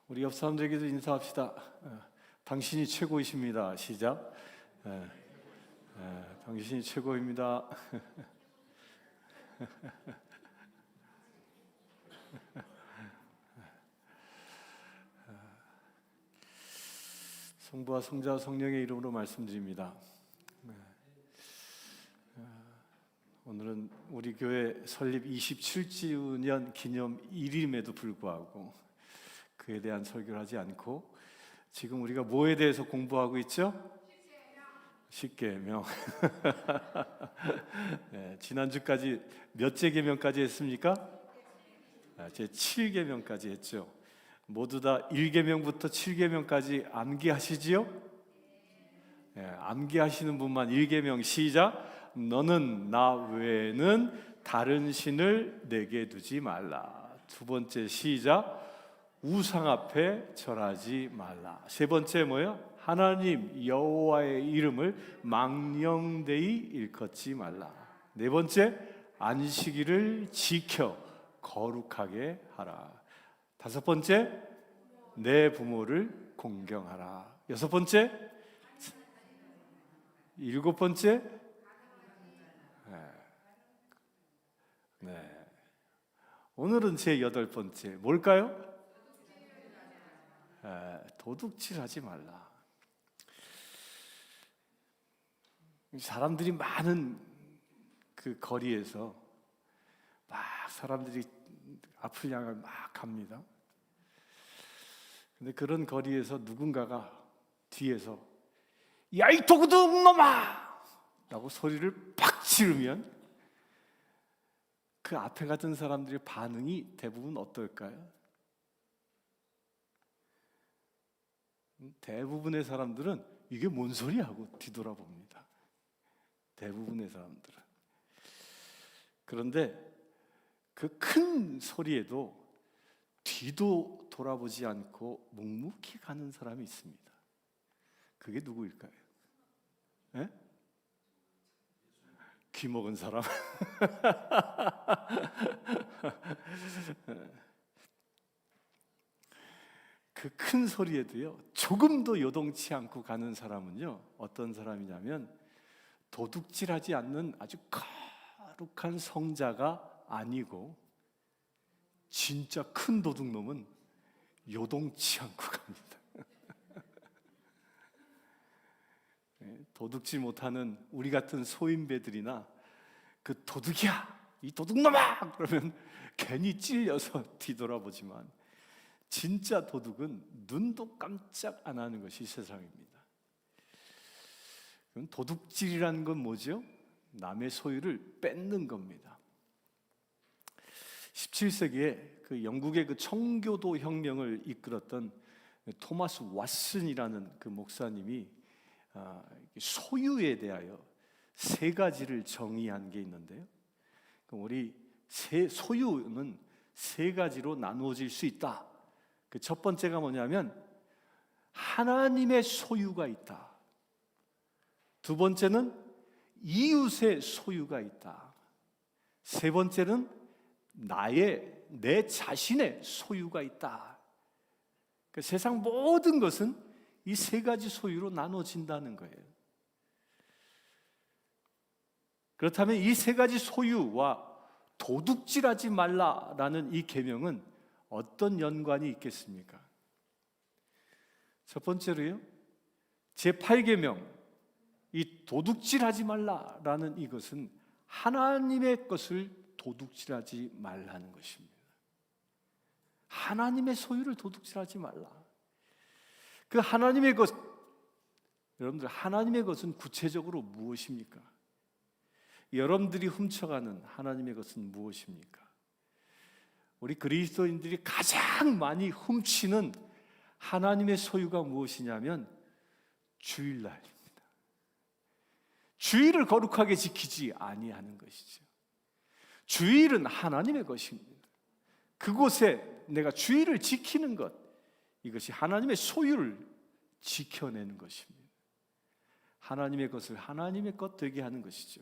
우리 옆 사람들에게도 인사합시다. 당신이 최고이십니다. 시작. 당신이 최고입니다. 성부와 성자와 성령의 이름으로 말씀드립니다. 오늘은 우리 교회 설립 27주년 기념일임에도 불구하고 그에 대한 설교를 하지 않고 지금 우리가 뭐에 대해서 공부하고 있죠? 십계명. 네, 지난주까지 몇째 계명까지 했습니까? 제 7계명까지 했죠. 모두 다 1계명부터 7계명까지 암기하시지요? 네, 암기하시는 분만 1계명 시작. 너는 나 외에는 다른 신을 내게 두지 말라. 두 번째 시작. 우상 앞에 절하지 말라. 세 번째 뭐예요? 하나님 여호와의 이름을 망령되이 일컫지 말라. 네 번째, 안식일을 지켜 거룩하게 하라. 다섯 번째, 내 부모를 공경하라. 여섯 번째, 일곱 번째, 네. 오늘은 제 여덟 번째 뭘까요? 도둑질하지 말라. 사람들이 많은 그 거리에서 막 사람들이 앞을 향해 막 갑니다. 근데 그런 거리에서 누군가가 뒤에서 야, 이 도둑놈아! 라고 소리를 팍 지르면 그 앞에 갔던 사람들의 반응이 대부분 어떨까요? 대부분의 사람들은 이게 뭔 소리야 하고 뒤돌아봅니다. 대부분의 사람들은. 그런데 그 큰 소리에도 뒤도 돌아보지 않고 묵묵히 가는 사람이 있습니다. 그게 누구일까요? 네? 귀 먹은 사람. 그 큰 소리에도요 조금도 요동치 않고 가는 사람은요 어떤 사람이냐면 도둑질하지 않는 아주 거룩한 성자가 아니고 진짜 큰 도둑놈은 요동치 않고 갑니다. 도둑질 못하는 우리 같은 소인배들이나 그 도둑이야 이 도둑놈아 그러면 괜히 찔려서 뒤돌아보지만 진짜 도둑은 눈도 깜짝 안 하는 것이 세상입니다. 도둑질이라는 건 뭐죠? 남의 소유를 뺏는 겁니다. 17세기에 그 영국의 그 청교도 혁명을 이끌었던 토마스 왓슨이라는 그 목사님이 소유에 대하여 세 가지를 정의한 게 있는데요. 우리 소유는 세 가지로 나누어질 수 있다. 그 첫 번째가 뭐냐면 하나님의 소유가 있다. 두 번째는 이웃의 소유가 있다. 세 번째는 내 자신의 소유가 있다. 그 세상 모든 것은 이 세 가지 소유로 나눠진다는 거예요. 그렇다면 이 세 가지 소유와 도둑질하지 말라라는 이 계명은 어떤 연관이 있겠습니까? 첫 번째로요, 제8계명, 이 도둑질하지 말라라는 이것은 하나님의 것을 도둑질하지 말라는 것입니다. 하나님의 소유를 도둑질하지 말라. 그 하나님의 것, 여러분들 하나님의 것은 구체적으로 무엇입니까? 여러분들이 훔쳐가는 하나님의 것은 무엇입니까? 우리 그리스도인들이 가장 많이 훔치는 하나님의 소유가 무엇이냐면 주일날입니다. 주일을 거룩하게 지키지 아니하는 것이죠. 주일은 하나님의 것입니다. 그곳에 내가 주일을 지키는 것, 이것이 하나님의 소유를 지켜내는 것입니다. 하나님의 것을 하나님의 것 되게 하는 것이죠.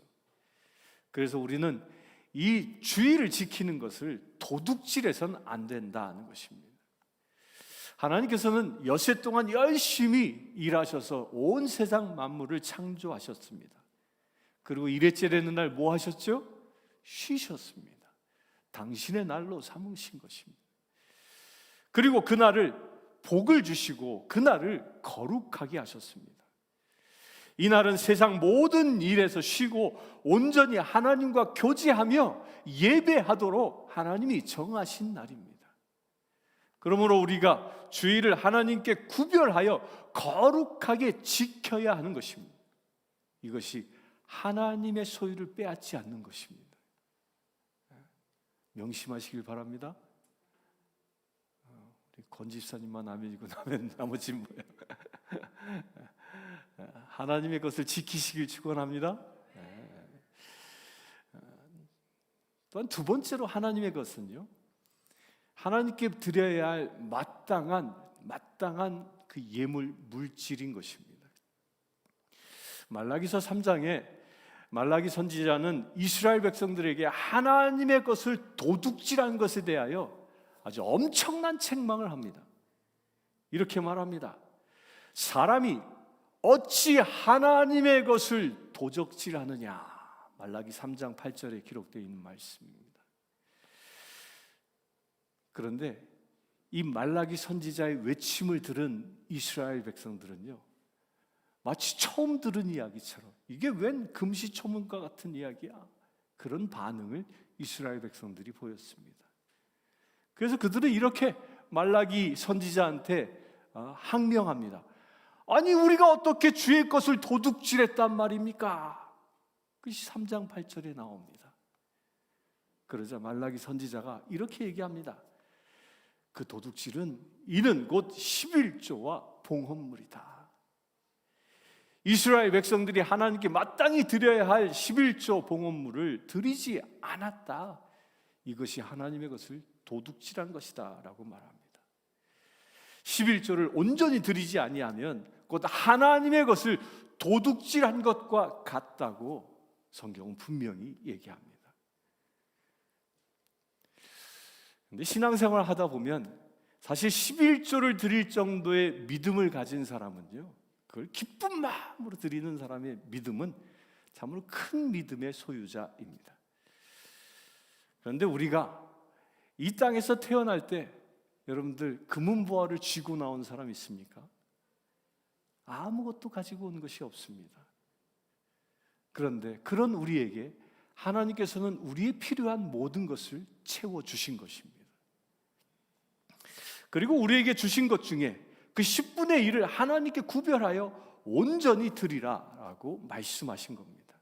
그래서 우리는 이 주의를 지키는 것을 도둑질해서는 안 된다는 것입니다. 하나님께서는 엿새 동안 열심히 일하셔서 온 세상 만물을 창조하셨습니다. 그리고 이레째 되는 날 뭐 하셨죠? 쉬셨습니다. 당신의 날로 삼으신 것입니다. 그리고 그날을 복을 주시고 그날을 거룩하게 하셨습니다. 이날은 세상 모든 일에서 쉬고 온전히 하나님과 교제하며 예배하도록 하나님이 정하신 날입니다. 그러므로 우리가 주일을 하나님께 구별하여 거룩하게 지켜야 하는 것입니다. 이것이 하나님의 소유를 빼앗지 않는 것입니다. 명심하시길 바랍니다. 우리 권 집사님만 아멘이고 나머지는 뭐예요? 하나님의 것을 지키시길 축원합니다. 또한 두 번째로 하나님의 것은요, 하나님께 드려야 할 마땅한 그 예물 물질인 것입니다. 말라기서 3장에 말라기 선지자는 이스라엘 백성들에게 하나님의 것을 도둑질한 것에 대하여 아주 엄청난 책망을 합니다. 이렇게 말합니다. 사람이 어찌 하나님의 것을 도적질하느냐. 말라기 3장 8절에 기록되어 있는 말씀입니다. 그런데 이 말라기 선지자의 외침을 들은 이스라엘 백성들은요, 마치 처음 들은 이야기처럼 이게 웬 금시초문과 같은 이야기야? 그런 반응을 이스라엘 백성들이 보였습니다. 그래서 그들은 이렇게 말라기 선지자한테 항명합니다. 아니 우리가 어떻게 주의 것을 도둑질했단 말입니까? 그것이 3장 8절에 나옵니다. 그러자 말라기 선지자가 이렇게 얘기합니다. 그 도둑질은 이는 곧 11조와 봉헌물이다. 이스라엘 백성들이 하나님께 마땅히 드려야 할 11조 봉헌물을 드리지 않았다. 이것이 하나님의 것을 도둑질한 것이다 라고 말합니다. 11조를 온전히 드리지 아니하면 곧 하나님의 것을 도둑질한 것과 같다고 성경은 분명히 얘기합니다. 그런데 신앙생활을 하다 보면 사실 11조를 드릴 정도의 믿음을 가진 사람은요, 그걸 기쁜 마음으로 드리는 사람의 믿음은 참으로 큰 믿음의 소유자입니다. 그런데 우리가 이 땅에서 태어날 때 여러분들 금은보화를 쥐고 나온 사람 있습니까? 아무것도 가지고 온 것이 없습니다. 그런데 그런 우리에게 하나님께서는 우리의 필요한 모든 것을 채워주신 것입니다. 그리고 우리에게 주신 것 중에 그 10분의 1을 하나님께 구별하여 온전히 드리라 라고 말씀하신 겁니다.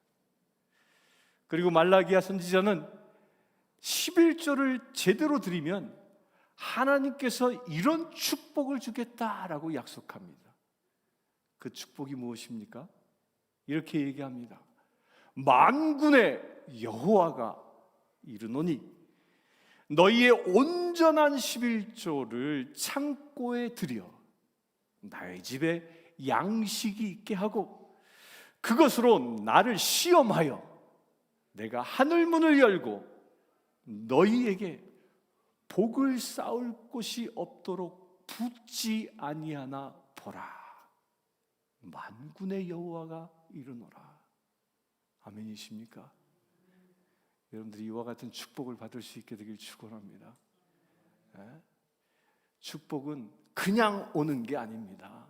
그리고 말라기야 선지자는 11조를 제대로 드리면 하나님께서 이런 축복을 주겠다라고 약속합니다. 그 축복이 무엇입니까? 이렇게 얘기합니다. 만군의 여호와가 이르노니 너희의 온전한 11조를 창고에 들여 나의 집에 양식이 있게 하고 그것으로 나를 시험하여 내가 하늘문을 열고 너희에게 복을 쌓을 곳이 없도록 붓지 아니하나 보라. 만군의 여호와가 이르노라. 아멘이십니까? 여러분들이 이와 같은 축복을 받을 수 있게 되길 축원합니다. 축복은 그냥 오는 게 아닙니다.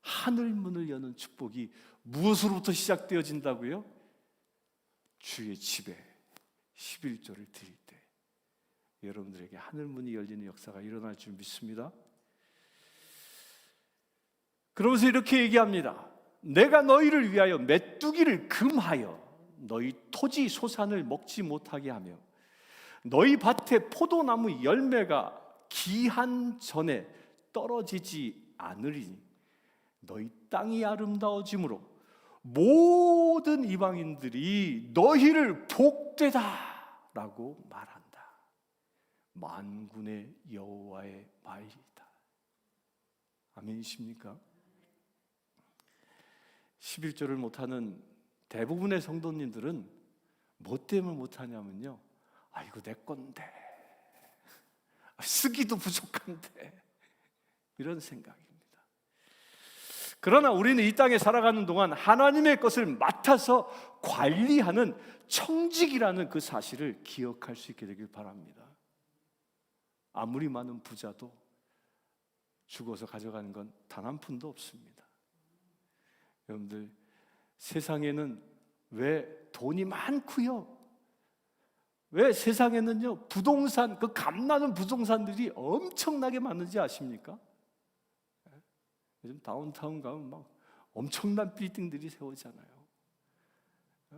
하늘 문을 여는 축복이 무엇으로부터 시작되어진다고요? 주의 집에 11조를 드릴 때 여러분들에게 하늘 문이 열리는 역사가 일어날 줄 믿습니다. 그러면서 이렇게 얘기합니다. 내가 너희를 위하여 메뚜기를 금하여 너희 토지 소산을 먹지 못하게 하며 너희 밭에 포도나무 열매가 기한 전에 떨어지지 않으리니 너희 땅이 아름다워짐으로 모든 이방인들이 너희를 복되다 라고 말한다. 만군의 여호와의 말이다. 아멘이십니까? 11조를 못하는 대부분의 성도님들은 뭐 때문에 못하냐면요, 이거 내 건데 쓰기도 부족한데 이런 생각입니다. 그러나 우리는 이 땅에 살아가는 동안 하나님의 것을 맡아서 관리하는 청직이라는 그 사실을 기억할 수 있게 되길 바랍니다. 아무리 많은 부자도 죽어서 가져가는 건 단 한 푼도 없습니다. 여러분들, 세상에는 왜 돈이 많고요, 왜 세상에는요 부동산, 그 값나는 부동산들이 엄청나게 많은지 아십니까? 요즘 다운타운 가면 막 엄청난 빌딩들이 세워지잖아요.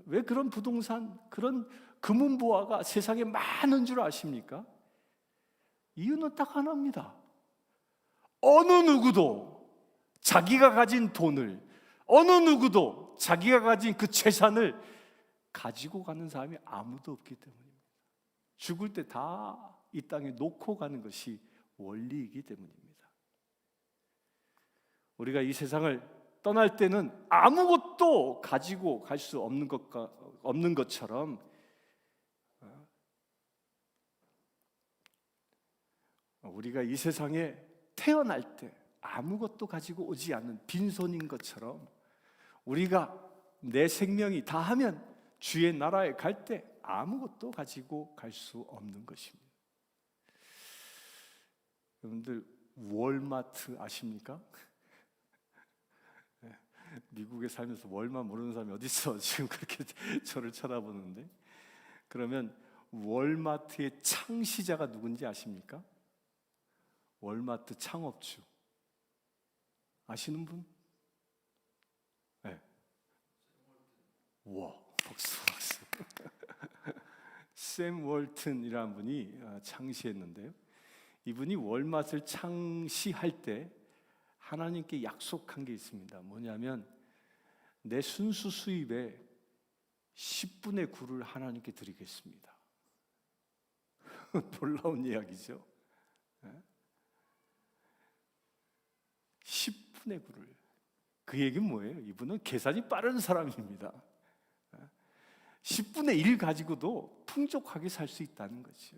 왜 그런 부동산, 그런 금은보화가 세상에 많은 줄 아십니까? 이유는 딱 하나입니다. 어느 누구도 자기가 가진 돈을, 어느 누구도 자기가 가진 그 재산을 가지고 가는 사람이 아무도 없기 때문입니다. 죽을 때 다 이 땅에 놓고 가는 것이 원리이기 때문입니다. 우리가 이 세상을 떠날 때는 아무것도 가지고 갈 수 없는 것처럼 우리가 이 세상에 태어날 때 아무것도 가지고 오지 않는 빈손인 것처럼 우리가 내 생명이 다하면 주의 나라에 갈 때 아무것도 가지고 갈 수 없는 것입니다. 여러분들, 월마트 아십니까? 미국에 살면서 월마 모르는 사람이 어디 있어? 지금 그렇게 저를 쳐다보는데, 그러면 월마트의 창시자가 누군지 아십니까? 월마트 창업주 아시는 분? 네. 와, 박수. 샘 월튼이라는 분이 창시했는데요, 이분이 월마트를 창시할 때 하나님께 약속한 게 있습니다. 뭐냐면 내 순수 수입의 10분의 9를 하나님께 드리겠습니다. 놀라운 이야기죠. 10분의 9를. 그 얘기는 뭐예요? 이분은 계산이 빠른 사람입니다. 10분의 1 가지고도 풍족하게 살 수 있다는 거죠.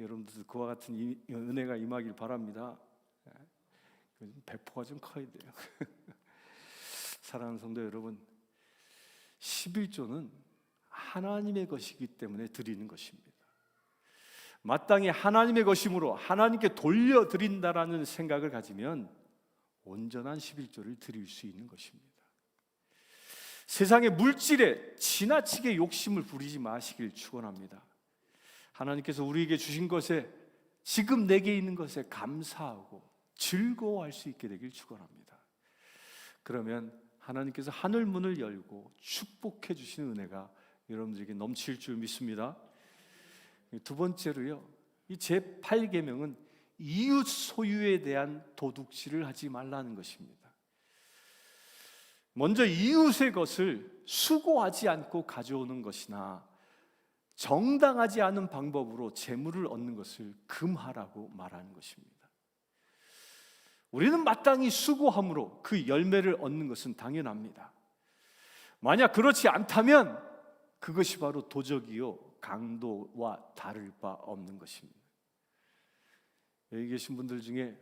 여러분들, 그와 같은 은혜가 임하길 바랍니다. 배포가 좀 커야 돼요. 사랑하는 성도 여러분, 11조는 하나님의 것이기 때문에 드리는 것입니다. 마땅히 하나님의 것이므로 하나님께 돌려드린다라는 생각을 가지면 온전한 11조를 드릴 수 있는 것입니다. 세상의 물질에 지나치게 욕심을 부리지 마시길 축원합니다. 하나님께서 우리에게 주신 것에, 지금 내게 있는 것에 감사하고 즐거워할 수 있게 되길 축원합니다. 그러면 하나님께서 하늘 문을 열고 축복해 주시는 은혜가 여러분들에게 넘칠 줄 믿습니다. 두 번째로요, 이 제8계명은 이웃 소유에 대한 도둑질을 하지 말라는 것입니다. 먼저 이웃의 것을 수고하지 않고 가져오는 것이나 정당하지 않은 방법으로 재물을 얻는 것을 금하라고 말하는 것입니다. 우리는 마땅히 수고함으로 그 열매를 얻는 것은 당연합니다. 만약 그렇지 않다면 그것이 바로 도적이요 강도와 다를 바 없는 것입니다. 여기 계신 분들 중에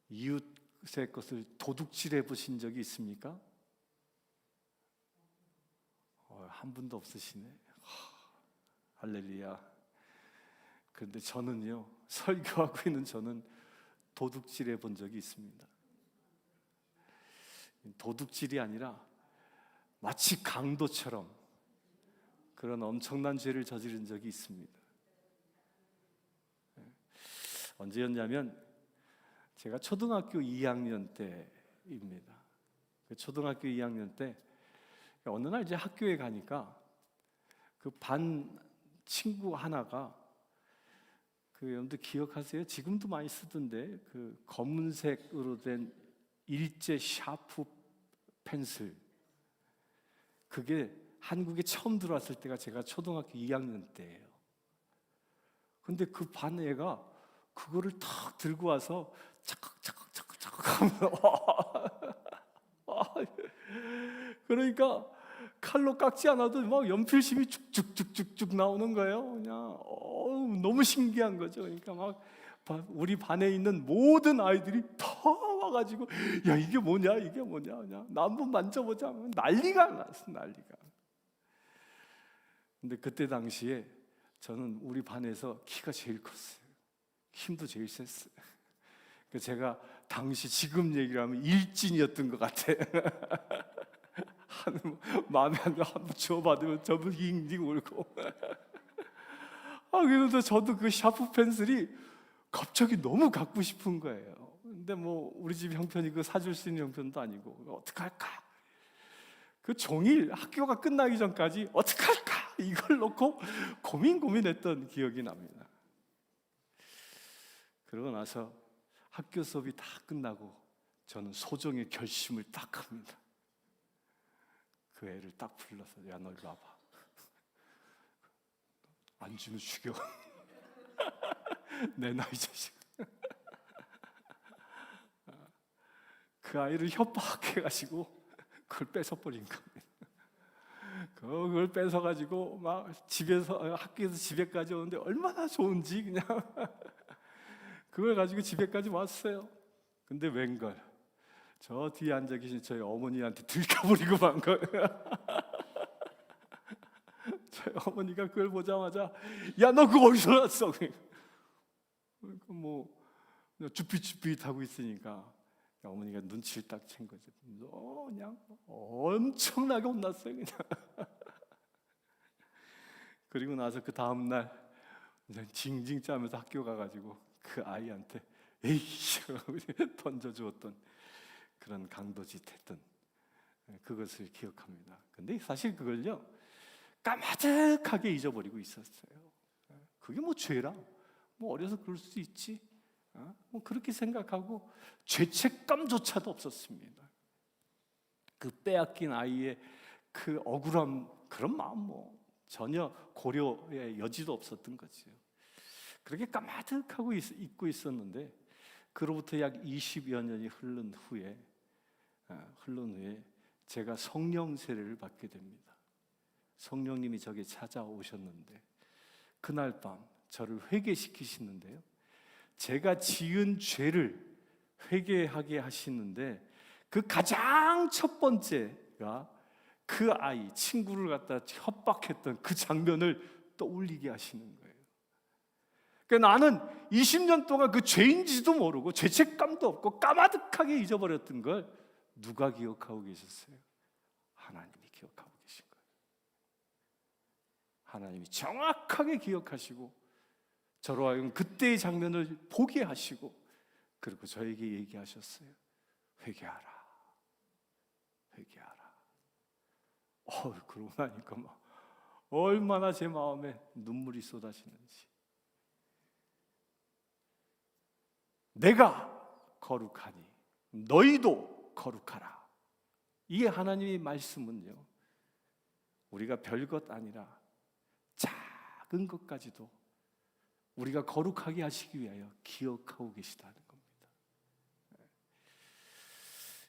이웃의 것을 도둑질해 보신 적이 있습니까? 한 분도 없으시네. 할렐루야. 그런데 저는요, 설교하고 있는 저는 도둑질해 본 적이 있습니다. 도둑질이 아니라 마치 강도처럼 그런 엄청난 죄를 저지른 적이 있습니다. 언제였냐면 제가 초등학교 2학년 때입니다. 초등학교 2학년 때 어느 날 이제 학교에 가니까 그 반 친구 하나가, 그 여러분들 기억하세요? 지금도 많이 쓰던데 그 검은색으로 된 일제 샤프 펜슬, 그게 한국에 처음 들어왔을 때가 제가 초등학교 2학년 때예요. 근데 그 반 애가 그거를 탁 들고 와서 착각 하면서 그러니까 칼로 깎지 않아도 막 연필심이 쭉쭉쭉쭉 나오는 거예요. 그냥 너무 신기한 거죠. 그러니까 막 우리 반에 있는 모든 아이들이 다 와가지고 야 이게 뭐냐 이게 뭐냐 그냥 나 한번 만져보자 난리가 났어 난리가. 근데 그때 당시에 저는 우리 반에서 키가 제일 컸어요. 힘도 제일 셌어요. 제가 당시 지금 얘기를 하면 일진이었던 것 같아요. 마음에 안 들어 한번 주워받으면 저도 잉잉 울고. 그래서 저도 그 샤프 펜슬이 갑자기 너무 갖고 싶은 거예요. 근데 뭐 우리 집 형편이 그 사줄 수 있는 형편도 아니고 어떡할까? 그 종일 학교가 끝나기 전까지 어떡할까? 이걸 놓고 고민했던 기억이 납니다. 그러고 나서 학교 수업이 다 끝나고 저는 소정의 결심을 딱 합니다. 그 애를 딱 불러서 야 너 이리 와봐. 안 주면 죽여. 내놔 이 자식. 그 아이를 협박해가지고 그걸 뺏어버린 겁니다. 그걸 뺏어가지고 막 집에서 학교에서 집에까지 오는데 얼마나 좋은지 그냥 그걸 가지고 집에까지 왔어요. 근데 웬걸 저 뒤에 앉아 계신 저희 어머니한테 들켜버리고 만 거예요. 저희 어머니가 그걸 보자마자 야 너 그거 어디서 났어? 뭐 쭈삣쭈삣 하고 있으니까 어머니가 눈치를 딱 챈 거죠. 그냥 엄청나게 혼났어요 그냥. 그리고 나서 그 다음 날 징징 짜면서 학교 가가지고 그 아이한테 에이씨 던져주었던 그런 강도짓했던 그것을 기억합니다. 근데 사실 그걸요 까마득하게 잊어버리고 있었어요. 그게 뭐 죄라? 뭐 어려서 그럴 수 있지? 뭐 그렇게 생각하고 죄책감조차도 없었습니다. 그 빼앗긴 아이의 그 억울함 그런 마음 뭐 전혀 고려의 여지도 없었던 거죠. 그렇게 까마득하고 잊고 있었는데 그로부터 약 20여 년이 흐른 후에 제가 성령 세례를 받게 됩니다. 성령님이 저에게 찾아오셨는데 그날 밤 저를 회개시키시는데요. 제가 지은 죄를 회개하게 하시는데 그 가장 첫 번째가 그 아이 친구를 갖다 협박했던 그 장면을 떠올리게 하시는 거예요. 그러니까 나는 20년 동안 그 죄인지도 모르고 죄책감도 없고 까마득하게 잊어버렸던 걸 누가 기억하고 계셨어요? 하나님이 기억하고 계신 거예요. 하나님이 정확하게 기억하시고 저로 하여금 그때의 장면을 보게 하시고 그리고 저에게 얘기하셨어요. 회개하라. 회개하라. 그러고 나니까 막 얼마나 제 마음에 눈물이 쏟아지는지. 내가 거룩하니 너희도 거룩하라. 이게 하나님의 말씀은요 우리가 별것 아니라 작은 것까지도 우리가 거룩하게 하시기 위하여 기억하고 계시다는 겁니다.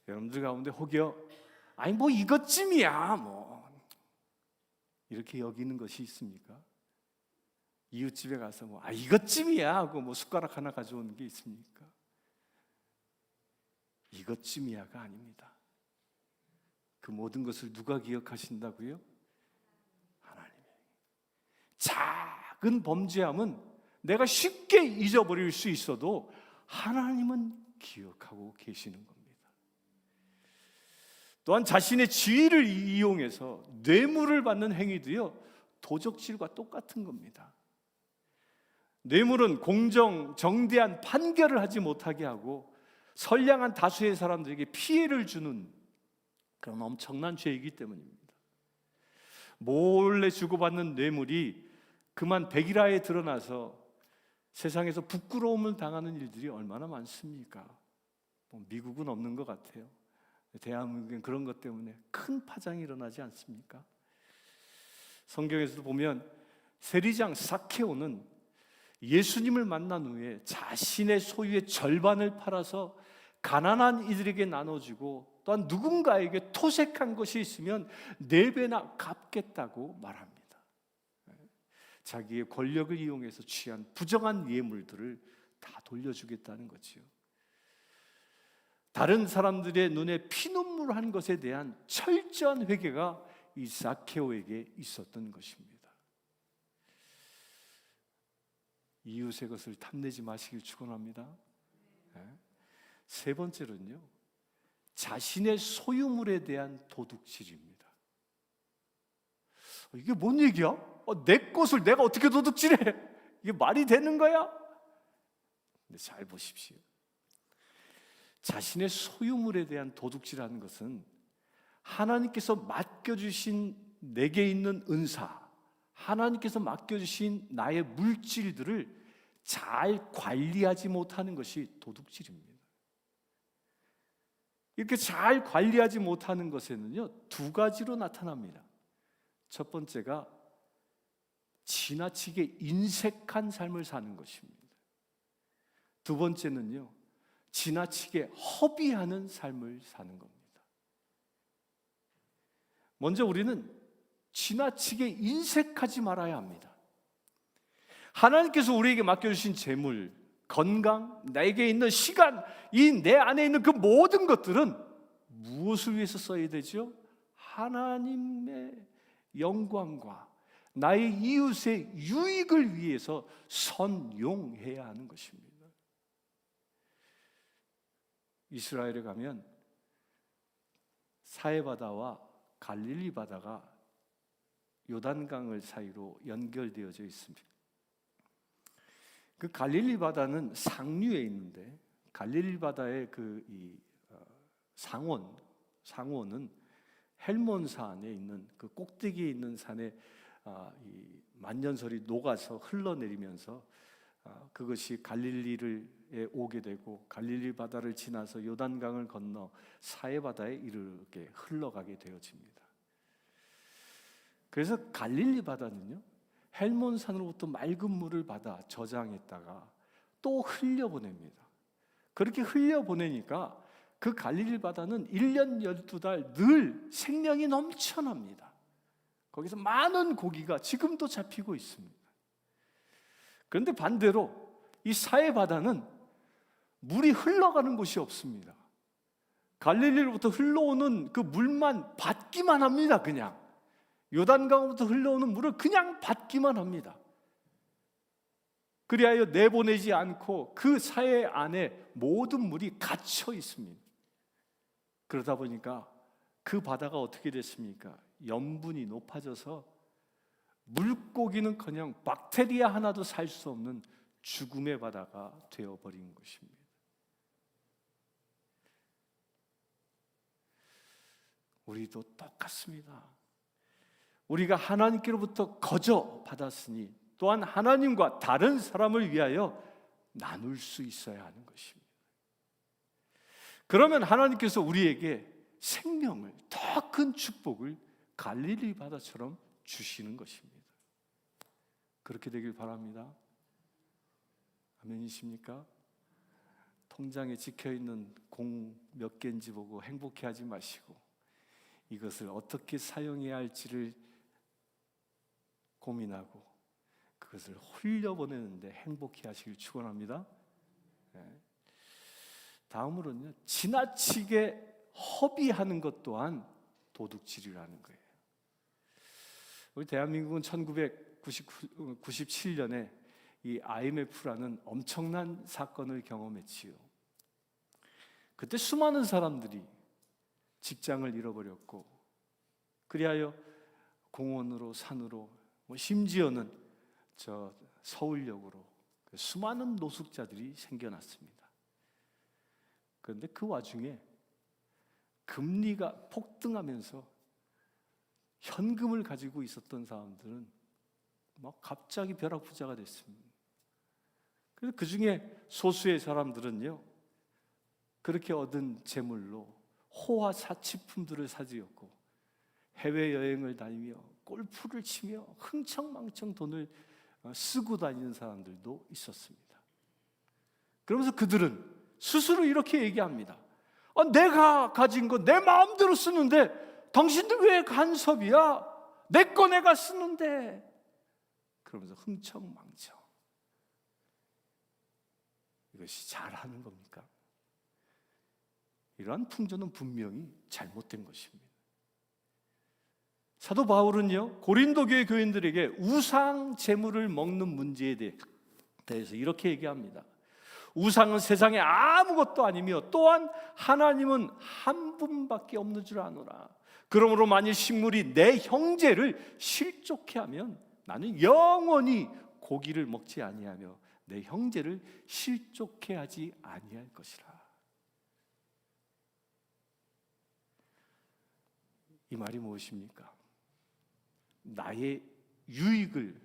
여러분들 가운데 혹여 아니 뭐 이것쯤이야 뭐 이렇게 여기는 것이 있습니까? 이웃집에 가서 뭐 이것쯤이야 하고 뭐 숟가락 하나 가져오는 게 있습니까? 이것쯤이야가 아닙니다. 그 모든 것을 누가 기억하신다고요? 하나님이. 작은 범죄함은 내가 쉽게 잊어버릴 수 있어도 하나님은 기억하고 계시는 겁니다. 또한 자신의 지위를 이용해서 뇌물을 받는 행위도요 도적질과 똑같은 겁니다. 뇌물은 정대한 판결을 하지 못하게 하고 선량한 다수의 사람들에게 피해를 주는 그런 엄청난 죄이기 때문입니다. 몰래 주고받는 뇌물이 그만 백일화에 드러나서 세상에서 부끄러움을 당하는 일들이 얼마나 많습니까? 미국은 없는 것 같아요. 대한민국은 그런 것 때문에 큰 파장이 일어나지 않습니까? 성경에서도 보면 세리장 삭케오는 예수님을 만난 후에 자신의 소유의 절반을 팔아서 가난한 이들에게 나눠주고 또한 누군가에게 토색한 것이 있으면 4배나 갚겠다고 말합니다. 자기의 권력을 이용해서 취한 부정한 예물들을 다 돌려주겠다는 거지요. 다른 사람들의 눈에 피눈물한 것에 대한 철저한 회개가 이 삭케오에게 있었던 것입니다. 이웃의 것을 탐내지 마시길 축원합니다. 세 번째로는요, 자신의 소유물에 대한 도둑질입니다. 이게 뭔 얘기야? 내 것을 내가 어떻게 도둑질해? 이게 말이 되는 거야? 근데 잘 보십시오. 자신의 소유물에 대한 도둑질하는 것은 하나님께서 맡겨주신 내게 있는 은사, 하나님께서 맡겨주신 나의 물질들을 잘 관리하지 못하는 것이 도둑질입니다. 이렇게 잘 관리하지 못하는 것에는요, 두 가지로 나타납니다. 첫 번째가 지나치게 인색한 삶을 사는 것입니다. 두 번째는요, 지나치게 허비하는 삶을 사는 겁니다. 먼저 우리는 지나치게 인색하지 말아야 합니다. 하나님께서 우리에게 맡겨주신 재물, 건강, 나에게 있는 시간, 이 내 안에 있는 그 모든 것들은 무엇을 위해서 써야 되죠? 하나님의 영광과 나의 이웃의 유익을 위해서 선용해야 하는 것입니다. 이스라엘에 가면 사해바다와 갈릴리 바다가 요단강을 사이로 연결되어져 있습니다. 그 갈릴리 바다는 상류에 있는데, 갈릴리 바다의 상원은 헬몬산에 있는 그 꼭대기에 있는 산에 이 만년설이 녹아서 흘러내리면서 그것이 갈릴리에 오게 되고, 갈릴리 바다를 지나서 요단강을 건너 사해바다에 이르게 흘러가게 되어집니다. 그래서 갈릴리 바다는요, 헬몬산으로부터 맑은 물을 받아 저장했다가 또 흘려보냅니다. 그렇게 흘려보내니까 그 갈릴리 바다는 1년 12달 늘 생명이 넘쳐납니다. 거기서 많은 고기가 지금도 잡히고 있습니다. 그런데 반대로 이 사해바다는 물이 흘러가는 곳이 없습니다. 갈릴리로부터 흘러오는 그 물만 받기만 합니다. 그냥 요단강으로부터 흘러오는 물을 그냥 받기만 합니다. 그리하여 내보내지 않고 그 사해 안에 모든 물이 갇혀 있습니다. 그러다 보니까 그 바다가 어떻게 됐습니까? 염분이 높아져서 물고기는커녕 박테리아 하나도 살 수 없는 죽음의 바다가 되어버린 것입니다. 우리도 똑같습니다. 우리가 하나님께로부터 거저 받았으니 또한 하나님과 다른 사람을 위하여 나눌 수 있어야 하는 것입니다. 그러면 하나님께서 우리에게 생명을, 더 큰 축복을 갈릴리 바다처럼 주시는 것입니다. 그렇게 되길 바랍니다. 아멘이십니까? 통장에 찍혀있는 공 몇 개인지 보고 행복해하지 마시고 이것을 어떻게 사용해야 할지를 고민하고 그것을 흘려보내는데 행복해하시길 축원합니다. 다음으로는요, 지나치게 허비하는 것 또한 도둑질이라는 거예요. 우리 대한민국은 1997년에 이 IMF라는 엄청난 사건을 경험했지요. 그때 수많은 사람들이 직장을 잃어버렸고, 그리하여 공원으로 산으로, 심지어는 저 서울역으로 수많은 노숙자들이 생겨났습니다. 그런데 그 와중에 금리가 폭등하면서 현금을 가지고 있었던 사람들은 막 갑자기 벼락부자가 됐습니다. 그래서 그 중에 소수의 사람들은요, 그렇게 얻은 재물로 호화 사치품들을 사들였고 해외여행을 다니며 골프를 치며 흥청망청 돈을 쓰고 다니는 사람들도 있었습니다. 그러면서 그들은 스스로 이렇게 얘기합니다. 내가 가진 거 내 마음대로 쓰는데 당신들 왜 간섭이야? 내 거 내가 쓰는데. 그러면서 흥청망청. 이것이 잘하는 겁니까? 이러한 풍조는 분명히 잘못된 것입니다. 사도 바울은요, 고린도 교회 교인들에게 우상 제물을 먹는 문제에 대해서 이렇게 얘기합니다. 우상은 세상에 아무것도 아니며 또한 하나님은 한 분밖에 없는 줄 아노라. 그러므로 만일 식물이 내 형제를 실족해 하면 나는 영원히 고기를 먹지 아니하며 내 형제를 실족해 하지 아니할 것이라. 이 말이 무엇입니까? 나의 유익을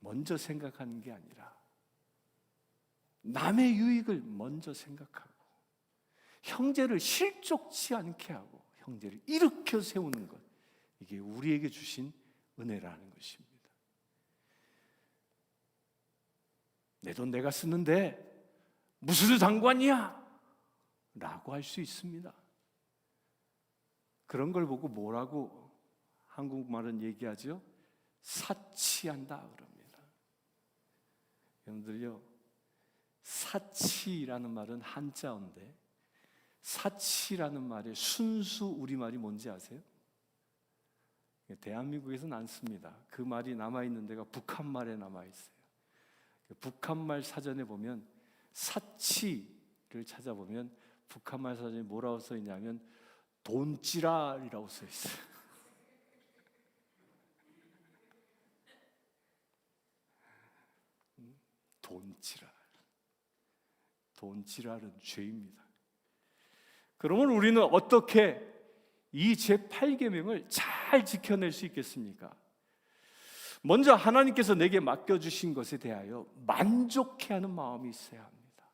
먼저 생각하는 게 아니라 남의 유익을 먼저 생각하고 형제를 실족치 않게 하고 형제를 일으켜 세우는 것, 이게 우리에게 주신 은혜라는 것입니다. 내 돈 내가 쓰는데 무슨 상관이야? 라고 할 수 있습니다. 그런 걸 보고 뭐라고 한국말은 얘기하죠? 사치한다 그럽니다. 여러분들요, 사치라는 말은 한자어인데 사치라는 말의 순수 우리말이 뭔지 아세요? 대한민국에서는 안 씁니다. 그 말이 남아있는 데가 북한말에 남아있어요. 북한말 사전에 보면 사치를 찾아보면 북한말 사전에 뭐라고 써 있냐면 돈찌랄이라고 써 있어요. 돈찌랄. 돈찌랄은 죄입니다. 그러면 우리는 어떻게 이 제8계명을 잘 지켜낼 수 있겠습니까? 먼저 하나님께서 내게 맡겨주신 것에 대하여 만족해하는 마음이 있어야 합니다.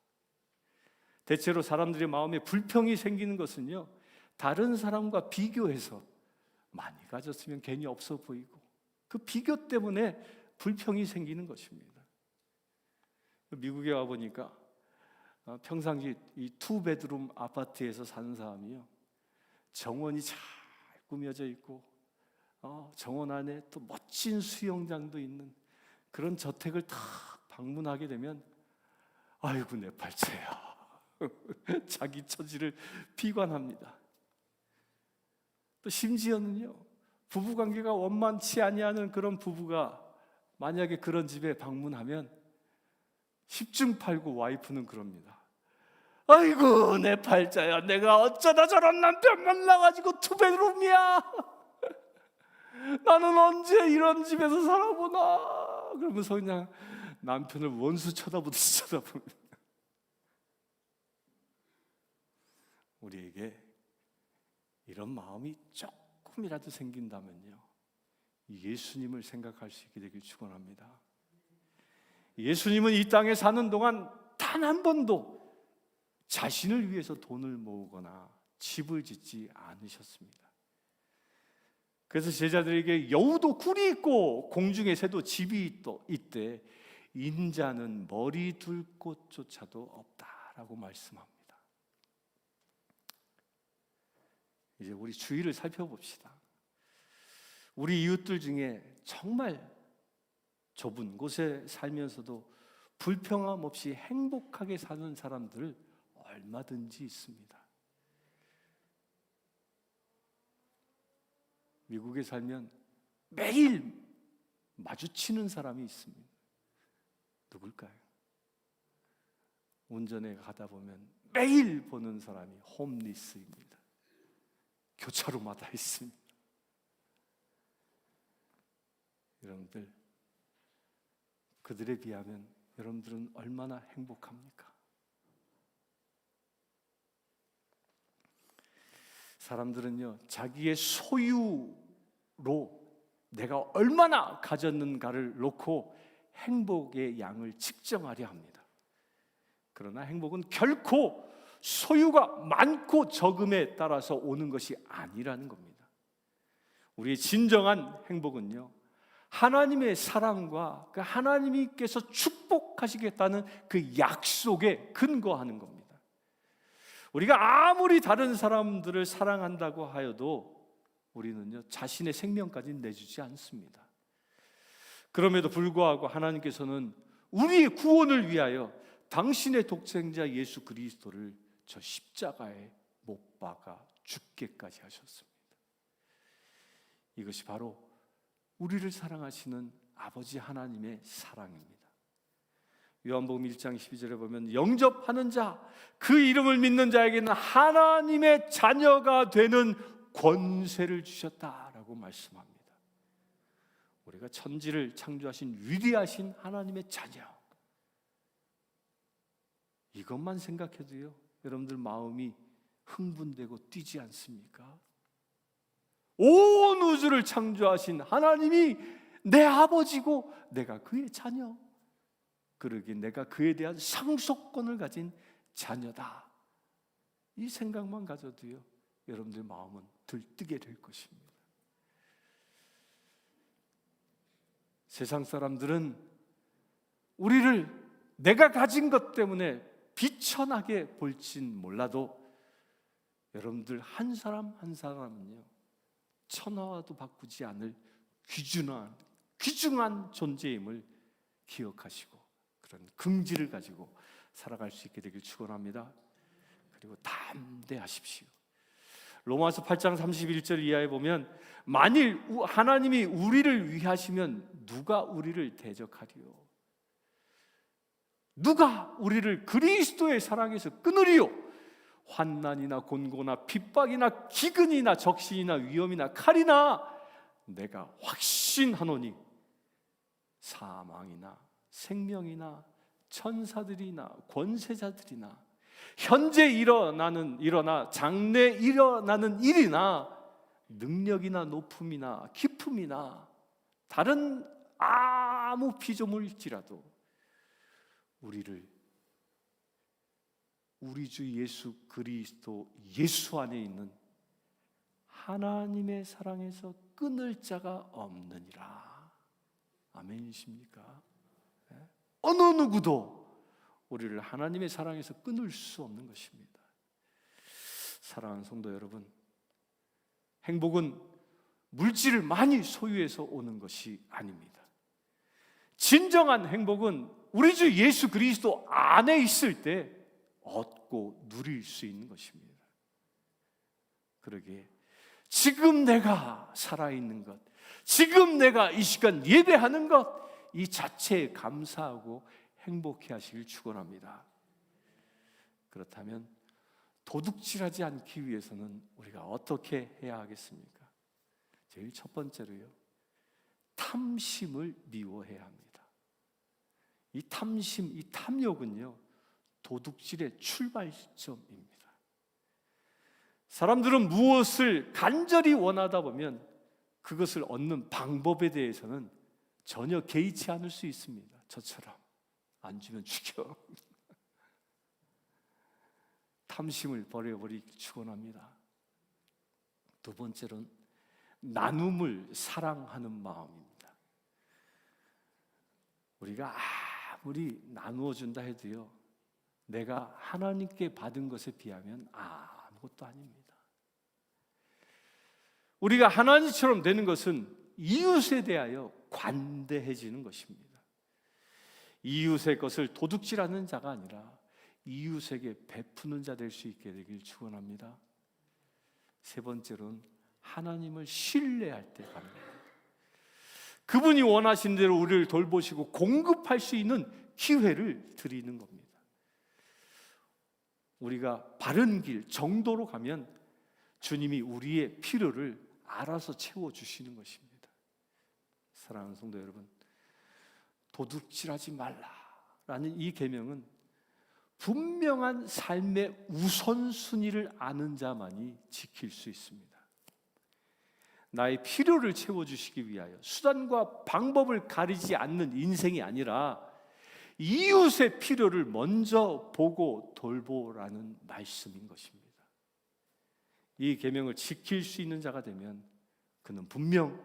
대체로 사람들의 마음에 불평이 생기는 것은요, 다른 사람과 비교해서 많이 가졌으면 괜히 없어 보이고 그 비교 때문에 불평이 생기는 것입니다. 미국에 와보니까 평상시 이 투베드룸 아파트에서 사는 사람이요, 정원이 잘 꾸며져 있고 정원 안에 또 멋진 수영장도 있는 그런 저택을 다 방문하게 되면 아이고 내 팔자야 자기 처지를 비관합니다. 또 심지어는요, 부부관계가 원만치 아니하는 그런 부부가 만약에 그런 집에 방문하면 10중 8구 와이프는 그럽니다. 아이고 내 팔자야, 내가 어쩌다 저런 남편 만나가지고 투bed룸이야. 나는 언제 이런 집에서 살아보나. 그러면서 그냥 남편을 원수 쳐다보듯이 쳐다봅니다. 우리에게 이런 마음이 조금이라도 생긴다면요, 예수님을 생각할 수 있게 되길 축원합니다. 예수님은 이 땅에 사는 동안 단 한 번도 자신을 위해서 돈을 모으거나 집을 짓지 않으셨습니다. 그래서 제자들에게 여우도 굴이 있고 공중의 새도 집이 있대 인자는 머리 둘 곳조차도 없다라고 말씀합니다. 이제 우리 주위를 살펴봅시다. 우리 이웃들 중에 정말 좁은 곳에 살면서도 불평함 없이 행복하게 사는 사람들 얼마든지 있습니다. 미국에 살면 매일 마주치는 사람이 있습니다. 누굴까요? 운전에 가다 보면 매일 보는 사람이 홈리스입니다. 교차로마다 있습니다. 여러분들, 그들에 비하면 여러분들은 얼마나 행복합니까? 사람들은요, 자기의 소유로 내가 얼마나 가졌는가를 놓고 행복의 양을 측정하려 합니다. 그러나 행복은 결코 소유가 많고 적음에 따라서 오는 것이 아니라는 겁니다. 우리의 진정한 행복은요, 하나님의 사랑과 그 하나님께서 축복하시겠다는 그 약속에 근거하는 겁니다. 우리가 아무리 다른 사람들을 사랑한다고 하여도 우리는요, 자신의 생명까지는 내주지 않습니다. 그럼에도 불구하고 하나님께서는 우리의 구원을 위하여 당신의 독생자 예수 그리스도를 저 십자가에 못 박아 죽게까지 하셨습니다. 이것이 바로 우리를 사랑하시는 아버지 하나님의 사랑입니다. 요한복음 1장 12절에 보면 영접하는 자, 그 이름을 믿는 자에게는 하나님의 자녀가 되는 권세를 주셨다라고 말씀합니다. 우리가 천지를 창조하신 위대하신 하나님의 자녀, 이것만 생각해도요, 여러분들 마음이 흥분되고 뛰지 않습니까? 온 우주를 창조하신 하나님이 내 아버지고 내가 그의 자녀, 그러기에 내가 그에 대한 상속권을 가진 자녀다. 이 생각만 가져도요, 여러분들 마음은 들뜨게 될 것입니다. 세상 사람들은 우리를 내가 가진 것 때문에 비천하게 볼진 몰라도 여러분들 한 사람 한 사람은요, 천하와도 바꾸지 않을 귀중한 존재임을 기억하시고 그런 긍지를 가지고 살아갈 수 있게 되길 축원합니다. 그리고 담대하십시오. 로마서 8장 31절 이하에 보면 만일 하나님이 우리를 위하시면 누가 우리를 대적하리요? 누가 우리를 그리스도의 사랑에서 끊으리요? 환난이나 곤고나 핍박이나 기근이나 적신이나 위험이나 칼이나 내가 확신하노니 사망이나 생명이나 천사들이나 권세자들이나 현재 일어나 장래 일어나는 일이나 능력이나 높음이나 깊음이나 다른 아무 피조물일지라도 우리를 우리 주 예수 그리스도 예수 안에 있는 하나님의 사랑에서 끊을 자가 없느니라. 아멘이십니까? 어느 누구도 우리를 하나님의 사랑에서 끊을 수 없는 것입니다. 사랑하는 성도 여러분, 행복은 물질을 많이 소유해서 오는 것이 아닙니다. 진정한 행복은 우리 주 예수 그리스도 안에 있을 때 얻고 누릴 수 있는 것입니다. 그러기에 지금 내가 살아있는 것, 지금 내가 이 시간 예배하는 것, 이 자체에 감사하고 행복해 하시길 축원합니다. 그렇다면 도둑질하지 않기 위해서는 우리가 어떻게 해야 하겠습니까? 제일 첫 번째로요, 탐심을 미워해야 합니다. 이 탐심, 이 탐욕은요, 도둑질의 출발점입니다. 사람들은 무엇을 간절히 원하다 보면 그것을 얻는 방법에 대해서는 전혀 개의치 않을 수 있습니다. 저처럼 안 주면 죽여. 탐심을 버려버리기 축원합니다. 두 번째로는 나눔을 사랑하는 마음입니다. 우리가 아무리 나누어 준다 해도요, 내가 하나님께 받은 것에 비하면 아무것도 아닙니다. 우리가 하나님처럼 되는 것은 이웃에 대하여 관대해지는 것입니다. 이웃의 것을 도둑질하는 자가 아니라 이웃에게 베푸는 자 될 수 있게 되길 축원합니다. 세 번째로는 하나님을 신뢰할 때 갑니다. 그분이 원하신 대로 우리를 돌보시고 공급할 수 있는 기회를 드리는 겁니다. 우리가 바른 길, 정도로 가면 주님이 우리의 필요를 알아서 채워주시는 것입니다. 사랑하는 성도 여러분, 도둑질하지 말라라는 이 계명은 분명한 삶의 우선순위를 아는 자만이 지킬 수 있습니다. 나의 필요를 채워주시기 위하여 수단과 방법을 가리지 않는 인생이 아니라 이웃의 필요를 먼저 보고 돌보라는 말씀인 것입니다. 이 계명을 지킬 수 있는 자가 되면 그는 분명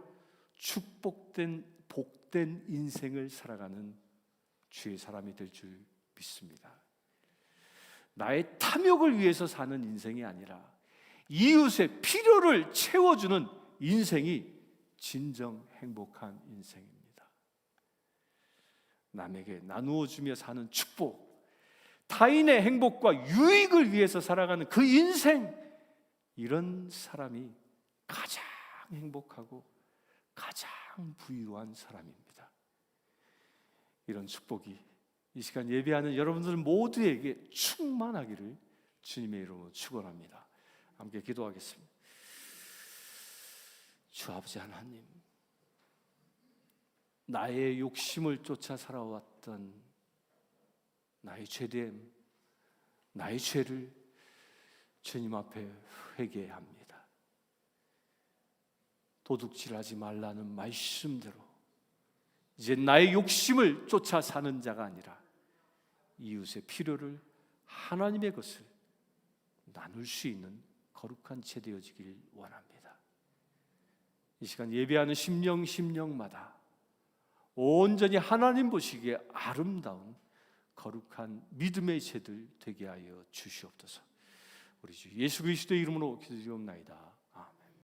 축복된 복된 인생을 살아가는 주의 사람이 될 줄 믿습니다. 나의 탐욕을 위해서 사는 인생이 아니라 이웃의 필요를 채워주는 인생이 진정 행복한 인생입니다. 남에게 나누어 주며 사는 축복, 타인의 행복과 유익을 위해서 살아가는 그 인생, 이런 사람이 가장 행복하고 가장 부유한 사람입니다. 이런 축복이 이 시간 예배하는 여러분들 모두에게 충만하기를 주님의 이름으로 축원합니다. 함께 기도하겠습니다. 주 아버지 하나님, 나의 욕심을 쫓아 살아왔던 나의 죄됨, 나의 죄를 주님 앞에 회개합니다. 도둑질하지 말라는 말씀대로 이제 나의 욕심을 쫓아 사는 자가 아니라 이웃의 필요를, 하나님의 것을 나눌 수 있는 거룩한 채 되어지길 원합니다. 이 시간 예배하는 심령마다 온전히 하나님 보시기에 아름다운 거룩한 믿음의 채들 되게 하여 주시옵소서. 우리 주 예수 그리스도의 이름으로 기도드리옵나이다.